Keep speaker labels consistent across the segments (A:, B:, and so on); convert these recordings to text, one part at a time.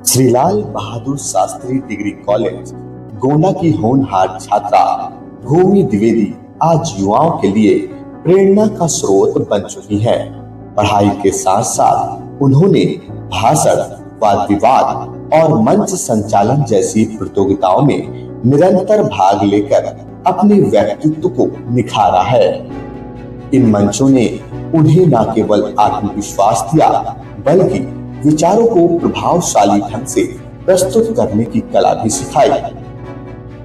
A: Shri Lal Bahadur Shastri degree college Gonda की होनहार छात्रा भूमि द्विवेदी आज युवाओं के लिए प्रेरणा का स्रोत बन चुकी है। पढ़ाई के साथ साथ उन्होंने भाषण, वाद विवाद और मंच संचालन जैसी प्रतियोगिताओं में निरंतर भाग लेकर अपने व्यक्तित्व को निखारा है। इन मंचों ने उन्हें न केवल आत्मविश्वास दिया बल्कि विचारों को प्रभावशाली ढंग से प्रस्तुत करने की कला भी सिखाई।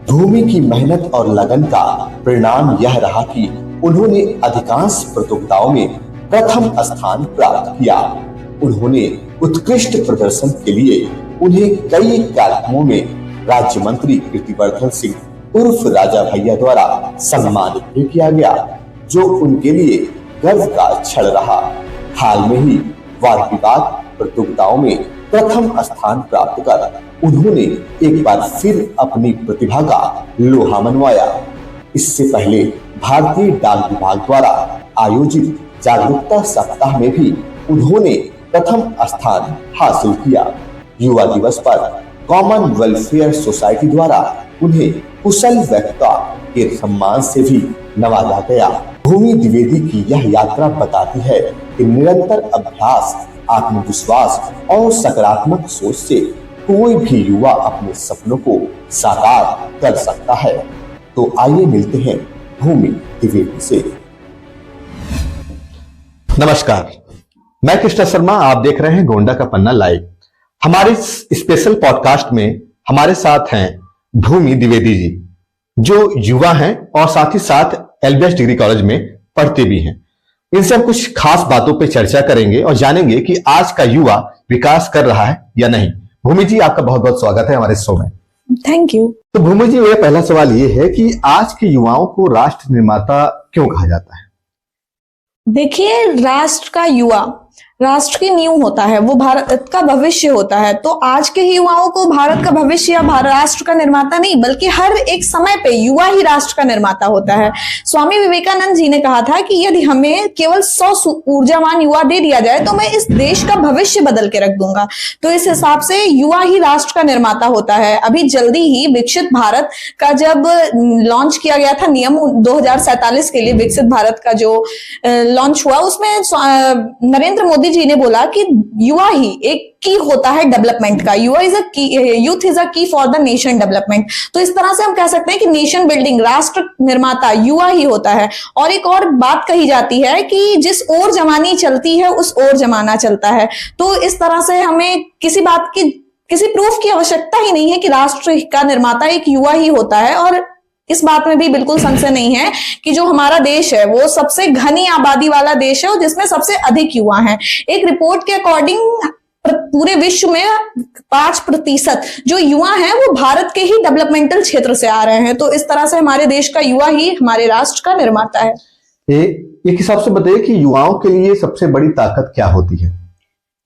A: भूमि की मेहनत और लगन का परिणाम यह रहा कि उन्होंने अधिकांश प्रतियोगिताओं में प्रथम स्थान प्राप्त किया। उन्होंने उत्कृष्ट प्रदर्शन के लिए उन्हें कई कार्यक्रमों में राज्य मंत्री कीर्तिवर्धन सिंह उर्फ राजा भैया द्वारा सम्मानित भी किया गया, जो उनके लिए गर्व का क्षण रहा। हाल में ही वाद विवाद प्रतियोगिताओं में प्रथम स्थान प्राप्त कर उन्होंने एक बार फिर अपनी प्रतिभा का लोहा मनवाया। इससे पहले भारतीय डाक विभाग द्वारा आयोजित जागरूकता सप्ताह में भी उन्होंने प्रथम स्थान हासिल किया। युवा दिवस पर कॉमन वेलफेयर सोसाइटी द्वारा उन्हें कुशल वक्ता के सम्मान से भी नवाजा गया। भूमि द्विवेदी की यह यात्रा बताती है कि निरंतर अभ्यास, आत्मविश्वास और सकारात्मक सोच से कोई भी युवा अपने सपनों को साकार कर सकता है। तो आइए मिलते हैं भूमि द्विवेदी से।
B: नमस्कार, मैं कृष्णा शर्मा, आप देख रहे हैं गोंडा का पन्ना लाइव। हमारे स्पेशल पॉडकास्ट में हमारे साथ हैं भूमि द्विवेदी जी, जो युवा हैं और साथ ही साथ एलबीएस डिग्री कॉलेज में पढ़ते भी हैं। इनसे हम कुछ खास बातों पे चर्चा करेंगे और जानेंगे कि आज का युवा विकास कर रहा है या नहीं। भूमि जी, आपका बहुत बहुत स्वागत है हमारे शो में।
C: Thank you.
B: तो भूमि जी, मेरा पहला सवाल ये है कि आज के युवाओं को राष्ट्र निर्माता क्यों कहा जाता है?
C: देखिए, राष्ट्र का युवा राष्ट्र की नींव होता है, वो भारत का भविष्य होता है। तो आज के युवाओं को भारत का भविष्य या राष्ट्र का निर्माता नहीं, बल्कि हर एक समय पे युवा ही राष्ट्र का निर्माता होता है। स्वामी विवेकानंद जी ने कहा था कि यदि हमें केवल 100 ऊर्जावान युवा दे दिया जाए तो मैं इस देश का भविष्य बदल के रख दूंगा। तो इस हिसाब से युवा ही राष्ट्र का निर्माता होता है। अभी जल्दी ही विकसित भारत का जब लॉन्च किया गया था नियम 2047 के लिए, विकसित भारत का जो लॉन्च हुआ, उसमें नरेंद्र मोदी जी ने बोला कि युवा ही एक की होता है डेवलपमेंट का। युवा इज अ की, यूथ इज अ की फॉर द नेशन डेवलपमेंट। तो इस तरह से हम कह सकते हैं कि नेशन बिल्डिंग, राष्ट्र निर्माता युवा ही होता है। और एक और बात कही जाती है कि जिस ओर जवानी चलती है उस ओर जमाना चलता है। तो इस तरह से हमें किसी बात की, किसी प्रूफ की आवश्यकता ही नहीं है कि राष्ट्र का निर्माता एक युवा ही होता है। और इस बात में भी बिल्कुल संशय नहीं है कि जो हमारा देश है वो सबसे घनी आबादी वाला देश है और जिसमें सबसे अधिक युवा हैं। एक रिपोर्ट के अकॉर्डिंग पूरे विश्व में 5% जो युवा हैं वो भारत के ही डेवलपमेंटल क्षेत्र से आ रहे हैं। तो इस तरह से हमारे देश का युवा ही हमारे राष्ट्र का निर्माता है।
B: एक हिसाब से बताइए कि युवाओं के लिए सबसे बड़ी ताकत क्या होती है?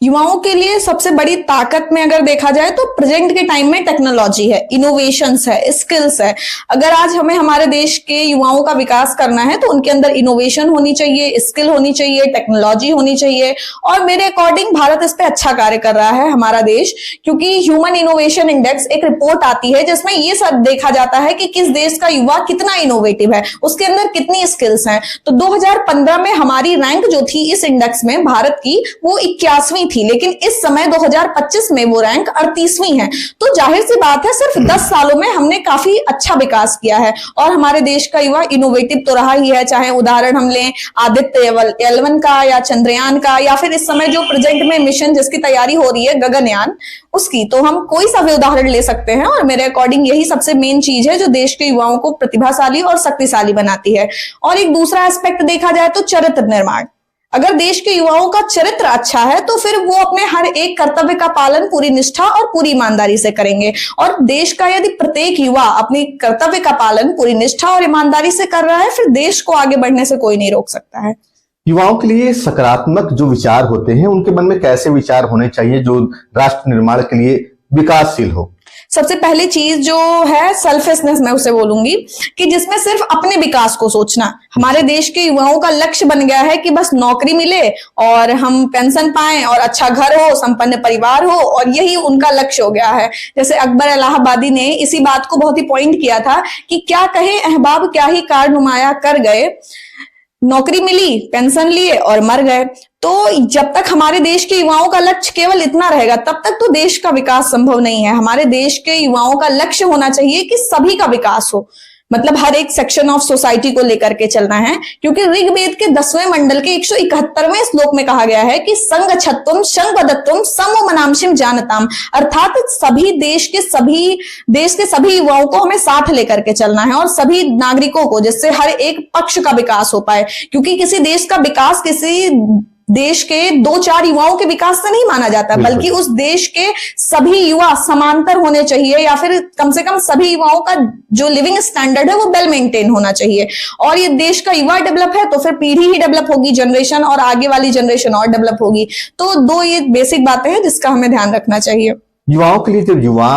C: युवाओं के लिए सबसे बड़ी ताकत में अगर देखा जाए तो प्रेजेंट के टाइम में टेक्नोलॉजी है, इनोवेशंस है, स्किल्स है। अगर आज हमें हमारे देश के युवाओं का विकास करना है तो उनके अंदर इनोवेशन होनी चाहिए, स्किल होनी चाहिए, टेक्नोलॉजी होनी चाहिए। और मेरे अकॉर्डिंग भारत इस पे अच्छा कार्य कर रहा है, हमारा देश, क्योंकि ह्यूमन इनोवेशन इंडेक्स एक रिपोर्ट आती है जिसमें ये सब देखा जाता है कि किस देश का युवा कितना इनोवेटिव है, उसके अंदर कितनी स्किल्स हैं। तो 2015 में हमारी रैंक जो थी इस इंडेक्स में भारत की, वो 81वीं थी, लेकिन इस समय 2025 में वो रैंक 38वीं है। तो जाहिर सी बात है, सिर्फ 10 सालों में हमने काफी अच्छा विकास किया है और हमारे देश का युवा इनोवेटिव तो रहा ही है। चाहे उदाहरण हम लें आदित्य L1 का या चंद्रयान का, या फिर इस समय जो प्रेजेंट में मिशन जिसकी तैयारी हो रही है गगनयान, उसकी, तो हम कोई सा भी उदाहरण ले सकते हैं। और मेरे अकॉर्डिंग यही सबसे मेन चीज है जो देश के युवाओं को प्रतिभाशाली और शक्तिशाली बनाती है। और एक दूसरा एस्पेक्ट देखा जाए तो चरित्र निर्माण। अगर देश के युवाओं का चरित्र अच्छा है तो फिर वो अपने हर एक कर्तव्य का पालन पूरी निष्ठा और पूरी ईमानदारी से करेंगे। और देश का यदि प्रत्येक युवा अपने कर्तव्य का पालन पूरी निष्ठा और ईमानदारी से कर रहा है, फिर देश को आगे बढ़ने से कोई नहीं रोक सकता है।
B: युवाओं के लिए सकारात्मक जो विचार होते हैं, उनके मन में कैसे विचार होने चाहिए जो राष्ट्र निर्माण के लिए विकासशील हो?
C: सबसे पहली चीज जो है सेल्फिशनेस, मैं उसे बोलूंगी कि जिसमें सिर्फ अपने विकास को सोचना। हमारे देश के युवाओं का लक्ष्य बन गया है कि बस नौकरी मिले और हम पेंशन पाएं और अच्छा घर हो, संपन्न परिवार हो, और यही उनका लक्ष्य हो गया है। जैसे अकबर इलाहाबादी ने इसी बात को बहुत ही पॉइंट किया था कि क्या कहे अहबाब क्या ही कार नुमाया कर गए, नौकरी मिली, पेंशन लिए और मर गए। तो जब तक हमारे देश के युवाओं का लक्ष्य केवल इतना रहेगा तब तक तो देश का विकास संभव नहीं है। हमारे देश के युवाओं का लक्ष्य होना चाहिए कि सभी का विकास हो, मतलब हर एक सेक्शन ऑफ सोसाइटी को लेकर के चलना है। क्योंकि ऋग्वेद के 10वें मंडल के 171वें श्लोक में कहा गया है कि संग छत्तुम संग बदत्तुम समो मनामशिम जानताम, अर्थात सभी देश के सभी युवाओं को हमें साथ लेकर के चलना है और सभी नागरिकों को, जिससे हर एक पक्ष का विकास हो पाए। क्योंकि किसी देश का विकास किसी देश के 2-4 युवाओं के विकास से नहीं माना जाता, बल्कि उस देश के सभी युवा समांतर होने चाहिए, या फिर कम से कम सभी युवाओं का जो लिविंग स्टैंडर्ड है वो वेल मेंटेन होना चाहिए। और ये देश का युवा डेवलप है तो फिर पीढ़ी ही डेवलप होगी, जनरेशन, और आगे वाली जनरेशन और डेवलप होगी। तो 2 ये बेसिक बातें हैं जिसका हमें ध्यान रखना चाहिए।
B: युवाओं के लिए जब युवा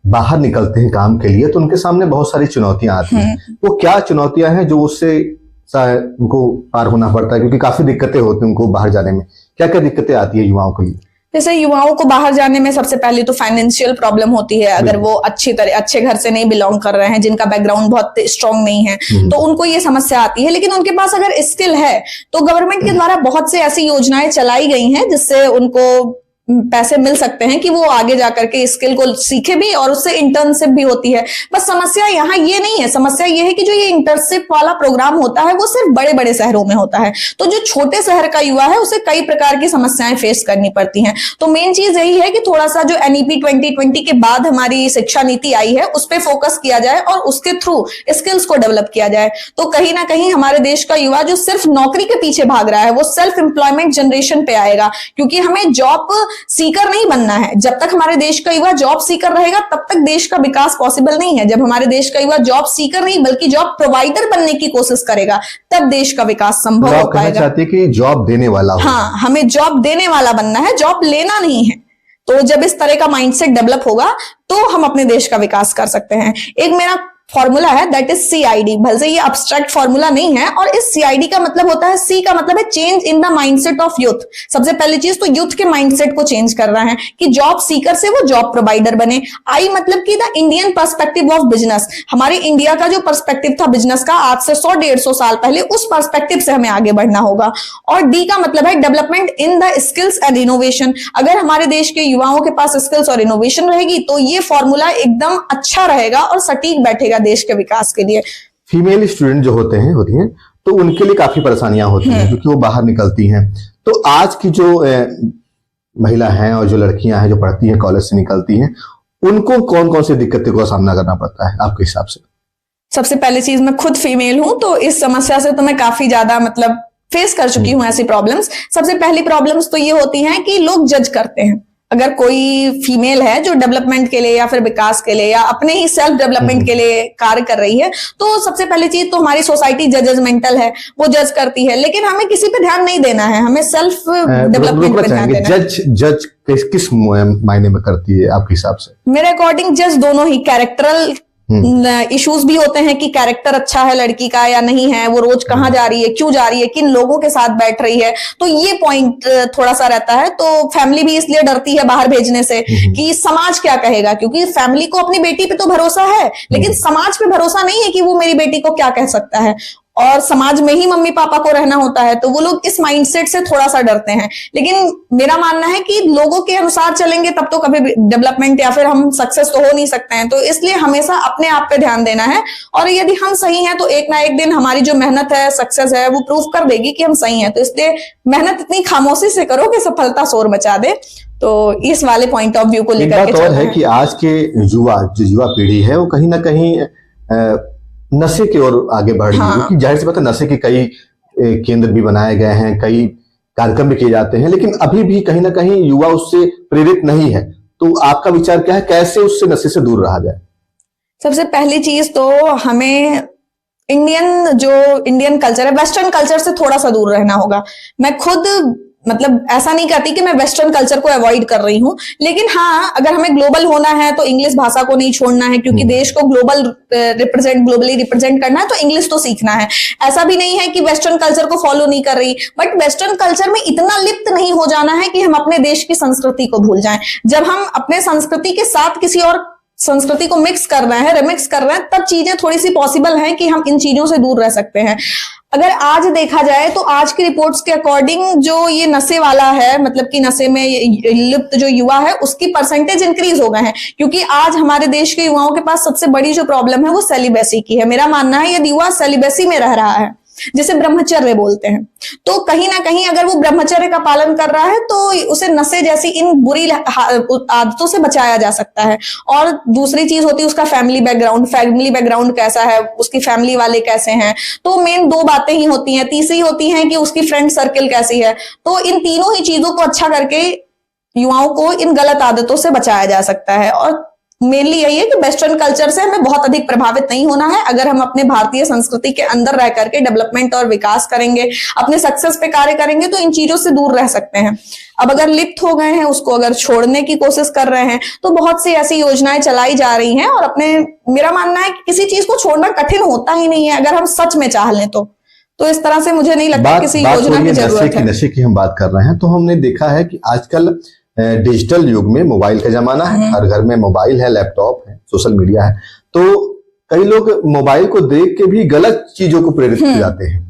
B: बाहर निकलते हैं काम के लिए तो उनके सामने बहुत सारी चुनौतियां आती हैं। वो क्या चुनौतियां हैं जो उससे उनको पार होना पड़ता है? क्योंकि काफी दिक्कतें होती हैं उनको बाहर जाने में। क्या क्या दिक्कतें आती है युवाओं के लिए?
C: जैसे युवाओं को बाहर जाने में सबसे पहले तो फाइनेंशियल प्रॉब्लम होती है। अगर वो अच्छे घर से नहीं बिलोंग कर रहे हैं, जिनका बैकग्राउंड बहुत स्ट्रांग नहीं है, तो उनको ये समस्या आती है। लेकिन उनके पास अगर स्किल है तो गवर्नमेंट के द्वारा बहुत से ऐसी योजनाएं चलाई गई हैं जिससे उनको पैसे मिल सकते हैं कि वो आगे जाकर के स्किल को सीखे भी और उससे इंटर्नशिप भी होती है। बस समस्या यहाँ ये नहीं है, समस्या ये है कि जो ये इंटर्नशिप वाला प्रोग्राम होता है वो सिर्फ बड़े बड़े शहरों में होता है, तो जो छोटे शहर का युवा है उसे कई प्रकार की समस्याएं फेस करनी पड़ती हैं। तो मेन चीज यही है कि थोड़ा सा जो NEP 2020 के बाद हमारी शिक्षा नीति आई है उस पर फोकस किया जाए और उसके थ्रू स्किल्स को डेवलप किया जाए। तो कहीं ना कहीं हमारे देश का युवा जो सिर्फ नौकरी के पीछे भाग रहा है वो सेल्फ एम्प्लॉयमेंट जनरेशन पे आएगा। क्योंकि हमें जॉब सीकर नहीं बनना है। जब तक हमारे देश का युवा जॉब सीकर रहेगा तब तक देश का विकास पॉसिबल नहीं है। जब हमारे देश का युवा जॉब सीकर नहीं बल्कि जॉब प्रोवाइडर बनने की कोशिश करेगा तब देश का विकास संभव हो पाएगा।
B: चाहते हैं कि जॉब देने वाला हो।
C: हाँ, हमें जॉब देने वाला बनना है, जॉब लेना नहीं है। तो जब इस तरह का माइंडसेट डेवलप होगा तो हम अपने देश का विकास कर सकते हैं। एक मेरा फॉर्मूला है दैट इज CID। भले से ये अब्स्ट्रैक्ट फॉर्मूला नहीं है, और इस CID का मतलब होता है, C का मतलब है change in the mindset of youth. सबसे पहली चीज तो यूथ के माइंडसेट को चेंज कर रहा है कि जॉब सीकर से वो जॉब प्रोवाइडर बने। I मतलब कि the Indian perspective of business. हमारे इंडिया का जो पर्सपेक्टिव था बिजनेस का आज से 100-150 साल पहले, उस पर्सपेक्टिव से हमें आगे बढ़ना होगा। और D का मतलब है development in the skills and innovation. अगर हमारे देश के युवाओं के पास स्किल्स और इनोवेशन रहेगी तो ये फॉर्मूला एकदम अच्छा रहेगा और सटीक बैठेगा देश के विकास के लिए।
B: फीमेल स्टूडेंट जो होती हैं तो उनके लिए काफी परेशानियां होती हैं क्योंकि वो बाहर निकलती हैं। तो आज की जो महिला हैं और जो लड़कियां हैं जो पढ़ती हैं, कॉलेज से निकलती हैं, उनको कौन कौन सी दिक्कतों का सामना करना पड़ता है आपके हिसाब से?
C: सबसे पहली चीज, मैं खुद फीमेल हूं तो इस समस्या से तो मैं काफी ज्यादा फेस कर चुकी हूं ऐसी प्रॉब्लम्स। सबसे पहली प्रॉब्लम्स तो ये होती हैं कि लोग जज करते हैं। अगर कोई फीमेल है जो डेवलपमेंट के लिए या फिर विकास के लिए या अपने ही सेल्फ डेवलपमेंट के लिए कार्य कर रही है, तो सबसे पहली चीज तो हमारी सोसाइटी जजमेंटल है, वो जज करती है। लेकिन हमें किसी पे ध्यान नहीं देना है, हमें सेल्फ डेवलपमेंट पे ध्यान देना है।
B: जज किस मायने में करती है आपके हिसाब से?
C: मेरे अकॉर्डिंग जज दोनों ही, कैरेक्टरल इश्यूज भी होते हैं कि कैरेक्टर अच्छा है लड़की का या नहीं है, वो रोज कहाँ जा रही है, क्यों जा रही है, किन लोगों के साथ बैठ रही है, तो ये पॉइंट थोड़ा सा रहता है। तो फैमिली भी इसलिए डरती है बाहर भेजने से कि समाज क्या कहेगा, क्योंकि फैमिली को अपनी बेटी पे तो भरोसा है लेकिन समाज पे भरोसा नहीं है कि वो मेरी बेटी को क्या कह सकता है, और समाज में ही मम्मी पापा को रहना होता है, तो वो लोग इस माइंडसेट से थोड़ा सा डरते हैं। लेकिन मेरा मानना है कि लोगों के अनुसार चलेंगे तब तो कभी डेवलपमेंट या फिर हम सक्सेस तो हो नहीं सकते हैं। तो इसलिए हमेशा अपने आप पे ध्यान देना है, और यदि हम सही हैं तो एक ना एक दिन हमारी जो मेहनत है, सक्सेस है, वो प्रूव कर देगी कि हम सही हैं। तो इसलिए मेहनत इतनी खामोशी से करो कि सफलता शोर मचा दे। तो इस वाले पॉइंट ऑफ व्यू को लेकर के
B: चलना है कि आज के युवा पीढ़ी है वो कहीं ना कहीं नशे की ओर आगे बढ़ रही है। क्योंकि जाहिर सी बात है नशे के कई केंद्र भी बनाए गए हैं, कई कार्यक्रम भी किए जाते हैं, लेकिन अभी भी कहीं ना कहीं युवा उससे प्रेरित नहीं है। तो आपका विचार क्या है, कैसे उससे नशे से दूर रहा जाए?
C: सबसे पहली चीज तो हमें इंडियन कल्चर है, वेस्टर्न कल्चर से थोड़ा सा दूर रहना होगा। मैं खुद मतलब ऐसा नहीं कहती कि मैं वेस्टर्न कल्चर को अवॉइड कर रही हूं, लेकिन हाँ, अगर हमें ग्लोबल होना है तो इंग्लिश भाषा को नहीं छोड़ना है, क्योंकि देश को ग्लोबली रिप्रेजेंट करना है तो इंग्लिश तो सीखना है। ऐसा भी नहीं है कि वेस्टर्न कल्चर को फॉलो नहीं कर रही, बट वेस्टर्न कल्चर में इतना लिप्त नहीं हो जाना है कि हम अपने देश की संस्कृति को भूल जाएं। जब हम अपने संस्कृति के साथ किसी और संस्कृति को मिक्स कर रहे हैं, रिमिक्स कर रहे हैं, तब चीजें थोड़ी सी पॉसिबल हैं कि हम इन चीजों से दूर रह सकते हैं। अगर आज देखा जाए तो आज की रिपोर्ट्स के अकॉर्डिंग जो ये नशे वाला है, मतलब कि नशे में लिप्त जो युवा है, उसकी परसेंटेज इंक्रीज हो गए हैं, क्योंकि आज हमारे देश के युवाओं के पास सबसे बड़ी जो प्रॉब्लम है वो सेलिबेसी की है। मेरा मानना है यदि युवा सेलिबेसी में रह रहा है, जिसे ब्रह्मचर्य बोलते हैं, तो कहीं ना कहीं अगर वो ब्रह्मचर्य का पालन कर रहा है तो उसे नशे जैसी इन बुरी आदतों से बचाया जा सकता है। और दूसरी चीज होती है उसका फैमिली बैकग्राउंड कैसा है, उसकी फैमिली वाले कैसे हैं, तो मेन दो बातें ही होती हैं। तीसरी होती है कि उसकी फ्रेंड सर्किल कैसी है। तो इन तीनों ही चीजों को अच्छा करके युवाओं को इन गलत आदतों से बचाया जा सकता है। और मेनली यही है कि वेस्टर्न कल्चर से हमें बहुत अधिक प्रभावित नहीं होना है। अगर हम अपने भारतीय संस्कृति के अंदर रह करके डेवलपमेंट और विकास करेंगे, अपने सक्सेस पे कार्य करेंगे, तो इन चीजों से दूर रह सकते हैं। अब अगर लिप्त हो गए हैं, उसको अगर छोड़ने की कोशिश कर रहे हैं, तो बहुत सी ऐसी योजनाएं चलाई जा रही हैं। और मेरा मानना है कि किसी चीज को छोड़ना कठिन होता ही नहीं है, अगर हम सच में चाह लें तो इस तरह से मुझे नहीं लगता किसी योजना की जरूरत है।
B: नशे की हम बात कर रहे हैं, तो हमने देखा है कि आजकल डिजिटल युग में मोबाइल का जमाना है, हर घर में मोबाइल है, लैपटॉप है, सोशल मीडिया है, तो कई लोग मोबाइल को देख के भी गलत चीजों को प्रेरित हो जाते हैं।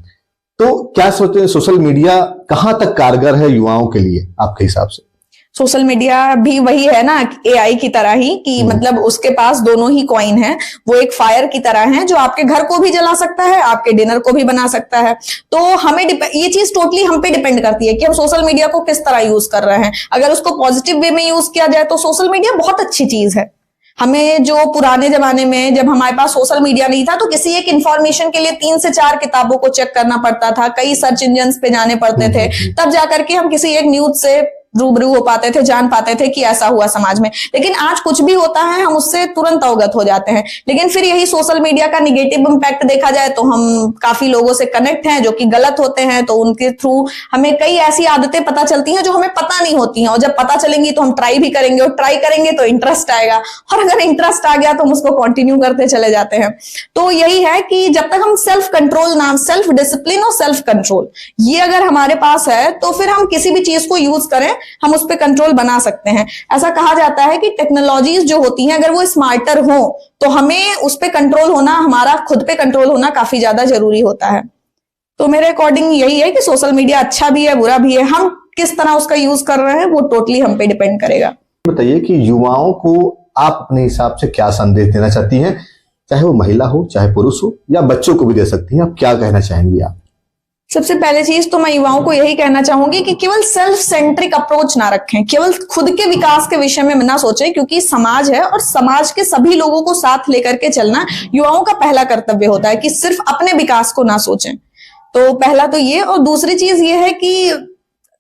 B: तो क्या सोचते हैं, सोशल मीडिया कहां तक कारगर है युवाओं के लिए आपके हिसाब से?
C: सोशल मीडिया भी वही है ना, एआई की तरह ही, कि मतलब उसके पास दोनों ही कॉइन है। वो एक फायर की तरह है जो आपके घर को भी जला सकता है, आपके डिनर को भी बना सकता है। तो हमें ये चीज टोटली हम पे डिपेंड करती है कि हम सोशल मीडिया को किस तरह यूज कर रहे हैं। अगर उसको पॉजिटिव वे में यूज किया जाए तो सोशल मीडिया बहुत अच्छी चीज है। हमें जो पुराने जमाने में जब हमारे पास सोशल मीडिया नहीं था तो किसी एक इंफॉर्मेशन के लिए 3 से 4 किताबों को चेक करना पड़ता था, कई सर्च इंजन्स पे जाने पड़ते थे, तब जाकर के हम किसी एक न्यूज से रूबरू हो पाते थे, जान पाते थे कि ऐसा हुआ समाज में। लेकिन आज कुछ भी होता है हम उससे तुरंत अवगत हो जाते हैं। लेकिन फिर यही सोशल मीडिया का निगेटिव इंपैक्ट देखा जाए तो हम काफी लोगों से कनेक्ट हैं जो कि गलत होते हैं, तो उनके थ्रू हमें कई ऐसी आदतें पता चलती हैं जो हमें पता नहीं होती हैं। और जब पता चलेंगी तो हम ट्राई भी करेंगे, और ट्राई करेंगे तो इंटरेस्ट आएगा, और अगर इंटरेस्ट आ गया तो हम उसको कंटिन्यू करते चले जाते हैं। तो यही है कि जब तक हम सेल्फ कंट्रोल सेल्फ डिसिप्लिन और सेल्फ कंट्रोल ये अगर हमारे पास है तो फिर हम किसी भी चीज को यूज करें, हम उस पर कंट्रोल बना सकते हैं। ऐसा कहा जाता है कि टेक्नोलॉजीज जो होती हैं अगर वो स्मार्टर हो तो हमें उस पर कंट्रोल होना, हमारा खुद पे कंट्रोल होना काफी ज्यादा जरूरी होता है। तो मेरे अकॉर्डिंग यही है कि सोशल मीडिया अच्छा भी है, बुरा भी है। हम किस तरह उसका यूज कर रहे हैं वो टोटली हम पे डिपेंड करेगा।
B: बताइए कि युवाओं को आप अपने हिसाब से क्या संदेश देना चाहती हैं, चाहे वो महिला हो, चाहे पुरुष हो, या बच्चों को भी दे सकती हैं, आप क्या कहना चाहेंगी आप?
C: सबसे पहले चीज तो मैं युवाओं को यही कहना चाहूंगी कि केवल सेल्फ सेंट्रिक अप्रोच ना रखें, केवल खुद के विकास के विषय में ना सोचें, क्योंकि समाज है और समाज के सभी लोगों को साथ लेकर के चलना युवाओं का पहला कर्तव्य होता है कि सिर्फ अपने विकास को ना सोचें। तो पहला तो ये। और दूसरी चीज ये है कि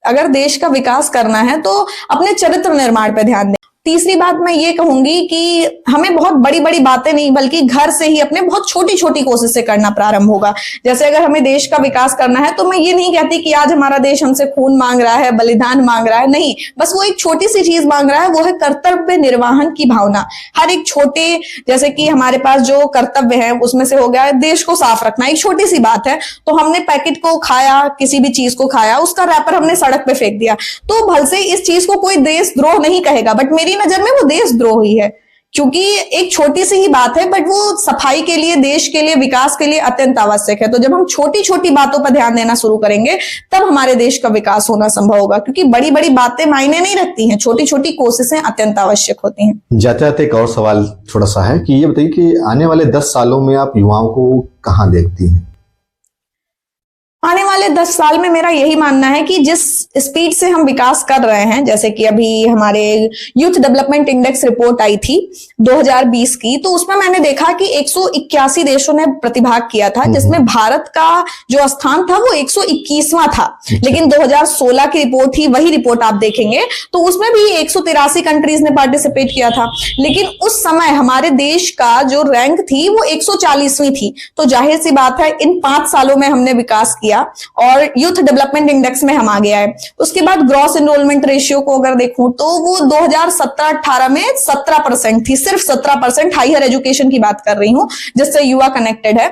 C: अगर देश का विकास करना है तो अपने चरित्र निर्माण पर ध्यान दें। तीसरी बात मैं ये कहूंगी कि हमें बहुत बड़ी बड़ी बातें नहीं बल्कि घर से ही अपने बहुत छोटी छोटी कोशिशें करना प्रारंभ होगा। जैसे अगर हमें देश का विकास करना है तो मैं ये नहीं कहती कि आज हमारा देश हमसे खून मांग रहा है, बलिदान मांग रहा है, नहीं, बस वो एक छोटी सी चीज मांग रहा है, वो है कर्तव्य निर्वहन की भावना। हर एक छोटे, जैसे कि हमारे पास जो कर्तव्य है उसमें से हो गया देश को साफ रखना, एक छोटी सी बात है। तो हमने पैकेट को खाया, किसी भी चीज को खाया, उसका रैपर हमने सड़क पे फेंक दिया, तो भल से इस चीज को कोई देशद्रोह नहीं कहेगा, बट मेरी नजर में वो देशद्रोह ही है, क्योंकि एक छोटी सी ही बात है, बट वो सफाई के लिए, देश के लिए, विकास के लिए अत्यंत आवश्यक है। तो जब हम छोटी छोटी बातों पर ध्यान देना शुरू करेंगे तब हमारे देश का विकास होना संभव होगा, क्योंकि बड़ी बड़ी बातें मायने नहीं रखती हैं, छोटी छोटी कोशिशें अत्यंत आवश्यक होती हैं।
B: जाते जाते एक और सवाल थोड़ा सा है कि ये बताइए कि आने वाले 10 सालों में आप युवाओं को कहां देखती हैं?
C: आने वाले 10 साल में मेरा यही मानना है कि जिस स्पीड से हम विकास कर रहे हैं, जैसे कि अभी हमारे यूथ डेवलपमेंट इंडेक्स रिपोर्ट आई थी 2020 की, तो उसमें मैंने देखा कि 181 देशों ने प्रतिभाग किया था, जिसमें भारत का जो स्थान था वो 121वां था। लेकिन 2016 की रिपोर्ट थी, वही रिपोर्ट आप देखेंगे तो उसमें भी 183 कंट्रीज ने पार्टिसिपेट किया था। लेकिन उस समय हमारे देश का जो रैंक थी वो 140वीं थी। तो जाहिर सी बात है इन 5 सालों में हमने विकास किया दिया और यूथ डेवलपमेंट इंडेक्स में हम आ गया है। उसके बाद ग्रॉस एनरोलमेंट रेशियो को अगर देखूं तो वो 2017-18 में 17% थी, सिर्फ 17%। हायर एजुकेशन की बात कर रही हूं जिससे युवा कनेक्टेड है।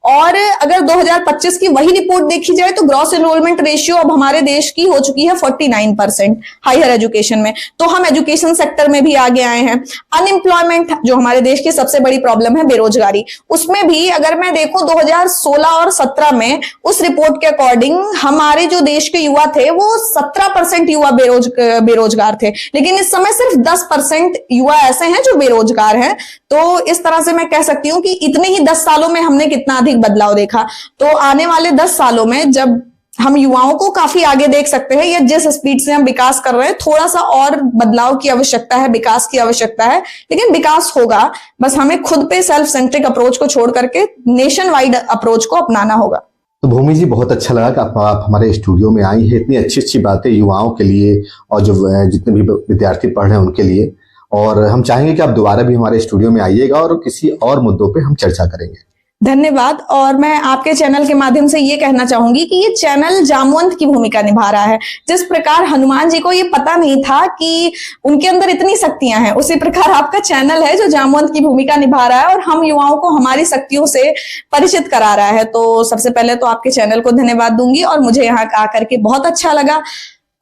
C: और अगर 2025 की वही रिपोर्ट देखी जाए तो ग्रॉस एनरोलमेंट रेशियो अब हमारे देश की हो चुकी है 49% हायर एजुकेशन में। तो हम एजुकेशन सेक्टर में भी आगे आए हैं। अनएम्प्लॉयमेंट जो हमारे देश की सबसे बड़ी प्रॉब्लम है, बेरोजगारी, उसमें भी अगर मैं देखूं 2016 और 17 में उस रिपोर्ट के अकॉर्डिंग हमारे जो देश के युवा थे वो 17% युवा बेरोजगार थे, लेकिन इस समय सिर्फ 10% युवा ऐसे हैं जो बेरोजगार हैं। तो इस तरह से मैं कह सकती हूँ कि इतने ही 10 सालों में हमने कितना अधिक बदलाव देखा। तो आने वाले 10 सालों में जब हम युवाओं को काफी आगे देख सकते हैं, या जिस स्पीड से हम विकास कर रहे हैं थोड़ा सा और बदलाव की आवश्यकता है, विकास की आवश्यकता है, लेकिन विकास होगा। बस हमें खुद पे सेल्फ सेंट्रिक अप्रोच को छोड़ करके नेशन वाइड अप्रोच को अपनाना होगा।
B: तो भूमि जी, बहुत अच्छा लगा कि आप हमारे स्टूडियो में आई हैं, इतनी अच्छी अच्छी बातें युवाओं के लिए और जो जितने भी विद्यार्थी पढ़ रहे हैं उनके लिए। और हम चाहेंगे कि आप दोबारा भी हमारे स्टूडियो में आइएगा और किसी और मुद्दों पे हम चर्चा करेंगे।
C: धन्यवाद। और मैं आपके चैनल के माध्यम से ये कहना चाहूंगी कि ये चैनल जामवंत की भूमिका निभा रहा है। जिस प्रकार हनुमान जी को ये पता नहीं था कि उनके अंदर इतनी शक्तियां हैं, उसी प्रकार आपका चैनल है जो जामवंत की भूमिका निभा रहा है और हम युवाओं को हमारी शक्तियों से परिचित करा रहा है। तो सबसे पहले तो आपके चैनल को धन्यवाद दूंगी और मुझे यहाँ आकर के बहुत अच्छा लगा।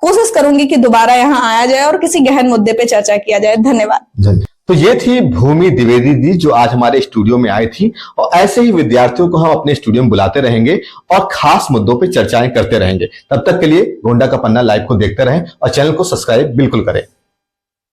C: कोशिश करूंगी कि दोबारा यहाँ आया जाए और किसी गहन मुद्दे पे चर्चा किया जाए। धन्यवाद।
B: तो ये थी भूमि द्विवेदी जी जो आज हमारे स्टूडियो में आई थी, और ऐसे ही विद्यार्थियों को हम अपने स्टूडियो में बुलाते रहेंगे और खास मुद्दों पे चर्चाएं करते रहेंगे। तब तक के लिए गोंडा का पन्ना लाइव को देखते रहें और चैनल को सब्सक्राइब बिल्कुल करें।